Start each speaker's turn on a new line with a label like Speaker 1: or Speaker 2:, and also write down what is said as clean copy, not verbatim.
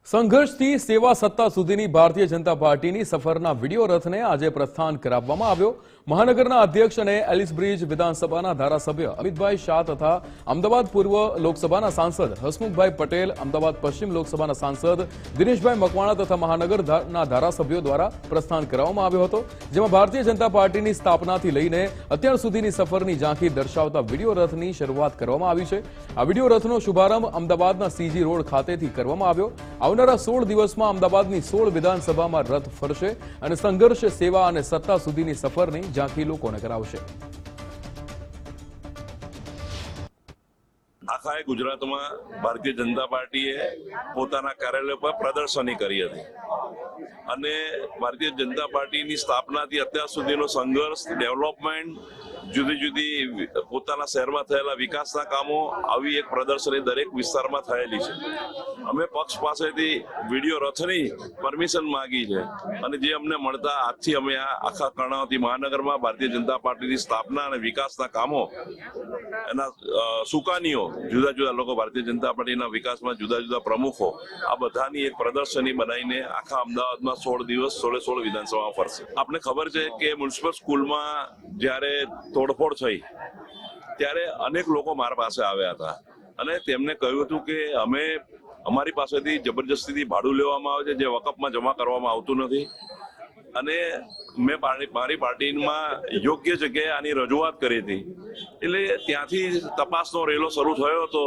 Speaker 1: સંઘર્ષથી સેવા સત્તા સુધીની ભારતીય જનતા પાર્ટીની સફરના વિડીયો રથને આજે પ્રસ્થાન કરાવવામાં આવ્યો। મહાનગરના અધ્યક્ષ અને એલિસબ્રિજ વિધાનસભાના ધારાસભ્ય અમિતભાઈ શાહ તથા અમદાવાદ પૂર્વ લોકસભાના સાંસદ હસમુખભાઈ પટેલ, અમદાવાદ પશ્ચિમ લોકસભાના સાંસદ દિનેશભાઈ મકવાણા તથા મહાનગરના ધારાસભ્યો દ્વારા પ્રસ્થાન કરાવવામાં આવ્યો હતો, જેમાં ભારતીય જનતા પાર્ટીની સ્થાપનાથી લઈને અત્યાર સુધીની સફરની ઝાંખી દર્શાવતા વિડીયો રથની શરૂઆત કરવામાં આવી છે। આ વિડીયો રથનો શુભારંભ અમદાવાદના સીજી રોડ ખાતેથી કરવામાં આવ્યો। આવનારા 16 દિવસમાં અમદાવાદની 16 વિધાનસભામાં રથ ફરશે અને સંઘર્ષ, સેવા અને સત્તા સુધીની સફરની ઝાંખી લોકોને કરાવશે।
Speaker 2: આખા ગુજરાતમાં ભારતીય જનતા પાર્ટીએ પોતાના કાર્યાલય પર પ્રદર્શની કરી હતી અને ભારતીય જનતા પાર્ટીની સ્થાપનાથી અત્યાર સુધીનો સંઘર્ષ, ડેવલપમેન્ટ, જુદી જુદી પોતાના શહેરમાં થયેલા વિકાસના કામો, આવી એક પ્રદર્શની દરેક વિસ્તારમાં થયેલી છે। અમે પક્ષ પાસેથી વિડીયો રથની પરમિશન માંગી છે અને જે અમને મળતા આજથી અમે આ આખા કર્ણાવતી મહાનગરમાં ભારતીય જનતા પાર્ટીની સ્થાપના અને વિકાસના કામો, એના સુકાનીઓ, જુદા જુદા લોકો, ભારતીય જનતા પાર્ટીના વિકાસમાં જુદા જુદા પ્રમુખો, આ બધાની એક પ્રદર્શની બનાવીને આખા અમદાવાદમાં 16 દિવસ 16 વિધાનસભામાં ફરશે। આપને ખબર છે કે મ્યુનિસિપલ સ્કૂલમાં જ્યારે તોડફોડ થઈ ત્યારે અનેક લોકો મારા પાસે આવ્યા હતા અને તેમને કહ્યું હતું કે અમારી પાસેથી જબરજસ્તીથી ભાડું લેવામાં આવે છે, જે વકફમાં જમા કરવામાં આવતું નથી અને મેં મારી પાર્ટીમાં યોગ્ય જગ્યાએ આની રજૂઆત કરી હતી। એટલે ત્યાંથી તપાસનો રેલો શરૂ થયો હતો।